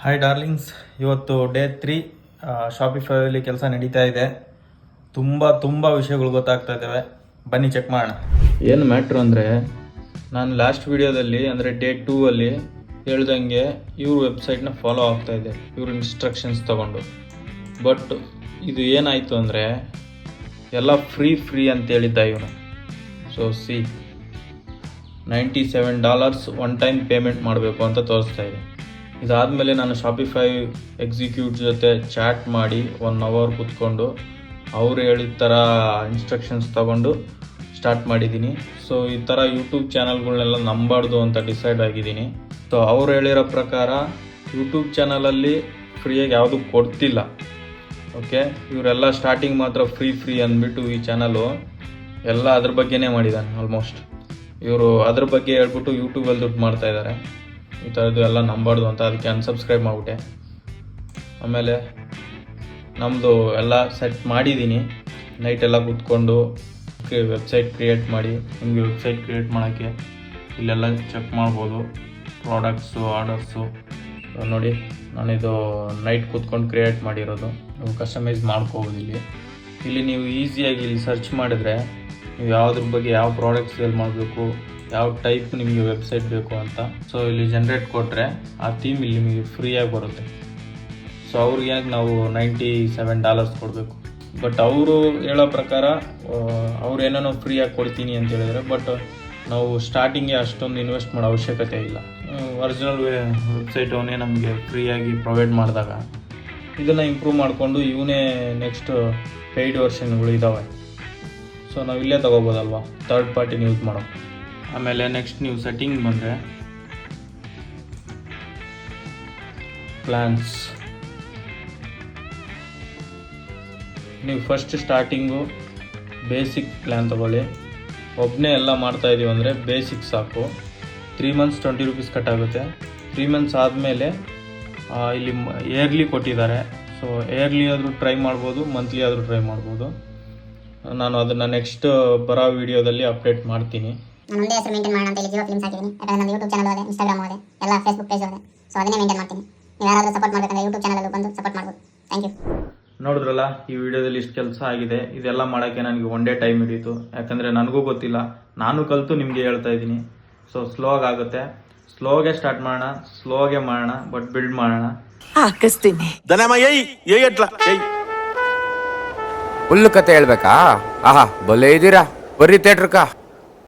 Hi darlings, ಇವತ್ತು day 3 ಶಾಪಿಫೈಲಿ ಕೆಲಸ ನಡೀತಾ ಇದೆ. ತುಂಬ ವಿಷಯಗಳು ಗೊತ್ತಾಗ್ತಾ ಇದ್ದಾವೆ. ಬನ್ನಿ ಚೆಕ್ ಮಾಡೋಣ. ಏನು ಮ್ಯಾಟ್ರು ಅಂದರೆ, ನಾನು ಲಾಸ್ಟ್ ವಿಡಿಯೋದಲ್ಲಿ ಅಂದರೆ ಡೇ 2 ಅಲ್ಲಿ ಹೇಳ್ದಂಗೆ ಇವ್ರ ವೆಬ್ಸೈಟ್ನ ಫಾಲೋ ಆಗ್ತಾ ಇದೆ, ಇವ್ರ ಇನ್ಸ್ಟ್ರಕ್ಷನ್ಸ್ ತೊಗೊಂಡು. ಬಟ್ ಇದು ಏನಾಯಿತು ಅಂದರೆ ಎಲ್ಲ ಫ್ರೀ ಅಂತ ಹೇಳಿದ್ದ ಇವನು. ಸೊ $97 ಒನ್ ಟೈಮ್ ಪೇಮೆಂಟ್ ಮಾಡಬೇಕು ಅಂತ ತೋರಿಸ್ತಾ ಇದೆ. ಇದಾದಮೇಲೆ ನಾನು ಶಾಪಿಫೈ ಎಕ್ಸಿಕ್ಯೂಟ್ ಜೊತೆ ಚಾಟ್ ಮಾಡಿ 1 ಅವರ್ ಕೂತ್ಕೊಂಡು ಅವ್ರು ಹೇಳಿದ ಥರ ಇನ್ಸ್ಟ್ರಕ್ಷನ್ಸ್ ತೊಗೊಂಡು ಸ್ಟಾರ್ಟ್ ಮಾಡಿದ್ದೀನಿ. ಸೊ ಈ ಥರ ಯೂಟ್ಯೂಬ್ ಚಾನಲ್ಗಳನ್ನೆಲ್ಲ ನಂಬಾರ್ದು ಅಂತ ಡಿಸೈಡ್ ಆಗಿದ್ದೀನಿ. ಸೊ ಅವ್ರು ಹೇಳಿರೋ ಪ್ರಕಾರ ಯೂಟ್ಯೂಬ್ ಚಾನಲಲ್ಲಿ ಫ್ರೀಯಾಗಿ ಯಾವುದೂ ಕೊಡ್ತಿಲ್ಲ. ಓಕೆ, ಇವರೆಲ್ಲ ಸ್ಟಾರ್ಟಿಂಗ್ ಮಾತ್ರ ಫ್ರೀ ಅಂದ್ಬಿಟ್ಟು ಈ ಚಾನಲು ಎಲ್ಲ ಅದ್ರ ಬಗ್ಗೆನೇ ಮಾಡಿದ್ದಾನೆ. ಆಲ್ಮೋಸ್ಟ್ ಇವರು ಅದ್ರ ಬಗ್ಗೆ ಹೇಳ್ಬಿಟ್ಟು ಯೂಟ್ಯೂಬಲ್ಲಿ ದುಡ್ಡು ಮಾಡ್ತಾಯಿದ್ದಾರೆ. ಈ ಥರದ್ದು ಎಲ್ಲ ನಂಬಾರ್ದು ಅಂತ ಅದಕ್ಕೆ ಅನ್ಸಬ್ಸ್ಕ್ರೈಬ್ ಮಾಡಿಬಿಟ್ಟೆ. ಆಮೇಲೆ ನಮ್ಮದು ಎಲ್ಲ ಸೆಟ್ ಮಾಡಿದ್ದೀನಿ. ನೈಟೆಲ್ಲ ಕೂತ್ಕೊಂಡು ವೆಬ್ಸೈಟ್ ಕ್ರಿಯೇಟ್ ಮಾಡಿ, ನಿಮಗೆ ವೆಬ್ಸೈಟ್ ಕ್ರಿಯೇಟ್ ಮಾಡೋಕ್ಕೆ ಇಲ್ಲೆಲ್ಲ ಚೆಕ್ ಮಾಡ್ಬೋದು. ಪ್ರಾಡಕ್ಟ್ಸು, ಆರ್ಡರ್ಸು ನೋಡಿ, ನಾನಿದು ನೈಟ್ ಕೂತ್ಕೊಂಡು ಕ್ರಿಯೇಟ್ ಮಾಡಿರೋದು. ನೀವು ಕಸ್ಟಮೈಸ್ ಮಾಡ್ಕೋಬೋದು. ಇಲ್ಲಿ ನೀವು ಈಸಿಯಾಗಿ ಇಲ್ಲಿ ಸರ್ಚ್ ಮಾಡಿದ್ರೆ ನೀವು ಯಾವುದ್ರ ಬಗ್ಗೆ ಯಾವ ಪ್ರಾಡಕ್ಟ್ ಸೇಲ್ ಮಾಡಬೇಕು, ಯಾವ ಟೈಪ್ ನಿಮಗೆ ವೆಬ್ಸೈಟ್ ಬೇಕು ಅಂತ ಸೊ ಇಲ್ಲಿ ಜನ್ರೇಟ್ ಕೊಟ್ಟರೆ ಆ ಥೀಮ್ ಇಲ್ಲಿ ನಿಮಗೆ ಫ್ರೀಯಾಗಿ ಬರುತ್ತೆ. ಸೊ ಅವ್ರಿಗೆ ನಾವು $97 ಕೊಡಬೇಕು. ಬಟ್ ಅವರು ಹೇಳೋ ಪ್ರಕಾರ ಅವ್ರು ಏನೇನೋ ಫ್ರೀಯಾಗಿ ಕೊಡ್ತೀನಿ ಅಂತ ಹೇಳಿದ್ರೆ, ಬಟ್ ನಾವು ಸ್ಟಾರ್ಟಿಂಗ್ಗೆ ಅಷ್ಟೊಂದು ಇನ್ವೆಸ್ಟ್ ಮಾಡೋ ಅವಶ್ಯಕತೆ ಇಲ್ಲ. ಒರಿಜಿನಲ್ ವೆಬ್ಸೈಟ್ ಅವನೇ ನಮಗೆ ಫ್ರೀಯಾಗಿ ಪ್ರೊವೈಡ್ ಮಾಡಿದಾಗ ಇದನ್ನು ಇಂಪ್ರೂವ್ ಮಾಡಿಕೊಂಡು ಇವನೇ ನೆಕ್ಸ್ಟ್ ಪೇಯ್ಡ್ ವರ್ಷನ್ಗಳು ಇದ್ದಾವೆ. ಸೊ ನಾವು ಇಲ್ಲೇ ತೊಗೋಬೋದಲ್ವಾ, ಥರ್ಡ್ ಪಾರ್ಟಿನ ಯೂಸ್ ಮಾಡೋ. ಆಮೇಲೆ ನೆಕ್ಸ್ಟ್ ನೀವು ಸೆಟ್ಟಿಂಗ್ ಬಂದರೆ ಪ್ಲ್ಯಾನ್ಸ್, ನೀವು ಫಸ್ಟ್ ಸ್ಟಾರ್ಟಿಂಗು ಬೇಸಿಕ್ ಪ್ಲ್ಯಾನ್ ತೊಗೊಳ್ಳಿ. ಒಬ್ಬನೇ ಎಲ್ಲ ಮಾಡ್ತಾಯಿದ್ದೀವಿ ಅಂದರೆ ಬೇಸಿಕ್ ಸಾಕು. 3 months $20 ಕಟ್ಟಾಗುತ್ತೆ. 3 months ಆದಮೇಲೆ ಇಲ್ಲಿ ಇಯರ್ಲಿ ಕೊಟ್ಟಿದ್ದಾರೆ. ಸೊ ಇಯರ್ಲಿ ಆದರೂ ಟ್ರೈ ಮಾಡ್ಬೋದು, ಮಂತ್ಲಿ ಆದರೂ ಟ್ರೈ ಮಾಡ್ಬೋದು. ನಾನು ಅದನ್ನು ನೆಕ್ಸ್ಟ್ ಬರೋ ವೀಡಿಯೋದಲ್ಲಿ ಅಪ್ಡೇಟ್ ಮಾಡ್ತೀನಿ. ನಾನು ಒಂದೇ ಹೆಸರು ಮೇಂಟೈನ್ ಮಾಡೋಣ ಅಂತ ಇಲ್ಲಿ ಜಿಯೋ ಫಿಲ್ಮ್ಸ್ ಹಾಕಿದ್ದೀನಿ. ಯಾಕಂದರೆ ನನ್ನ ಯೂಟ್ಯೂಬ್ ಚಾನಲ್ ಇದೆ, ಇನ್ಸ್ಟಾಗ್ರಾಮ್ ಇದೆ, ಎಲ್ಲ ಫೇಸ್ಬುಕ್ ಪೇಜ್ ಇದೆ. ಸೊ ಅದನ್ನೇ ಮೇಂಟೈನ್ ಮಾಡ್ತೀನಿ. ನೀವು ಯಾರಾದರೂ ಸಪೋರ್ಟ್ ಮಾಡಬೇಕಂದ್ರೆ ಯೂಟ್ಯೂಬ್ ಚಾನಲಲ್ಲಿ ಬಂದು ಸಪೋರ್ಟ್ ಮಾಡ್ಬೋದು. Thank you. ನೋಡಿದ್ರಲ್ಲ, ಈ ವಿಡಿಯೋದಲ್ಲಿ ಇಷ್ಟು ಕೆಲಸ ಆಗಿದೆ. ಇದೆಲ್ಲ ಮಾಡೋಕ್ಕೆ ನನಗೆ 1 day ಟೈಮ್ ಹಿಡಿಯಿತು. ಯಾಕಂದರೆ ನನಗೂ ಗೊತ್ತಿಲ್ಲ, ನಾನು ಕಲಿತು ನಿಮಗೆ ಹೇಳ್ತಾ ಇದ್ದೀನಿ. ಸೊ ಸ್ಲೋಗೆ ಆಗುತ್ತೆ. ಸ್ಲೋಗೆ ಸ್ಟಾರ್ಟ್ ಮಾಡೋಣ, ಸ್ಲೋಗೆ ಮಾಡೋಣ, ಬಟ್ ಬಿಲ್ಡ್ ಮಾಡೋಣ. ಹಾಕಿಸ್ತೀನಿ. ಹುಲ್ಲು ಕತೆ ಹೇಳ್ಬೇಕಾ? ಆಹಾ ಬೊಲೆ ಇದ್ದೀರಾ, ಬರ್ರಿ ಥಿಯೇಟ್ರಕ್ಕ.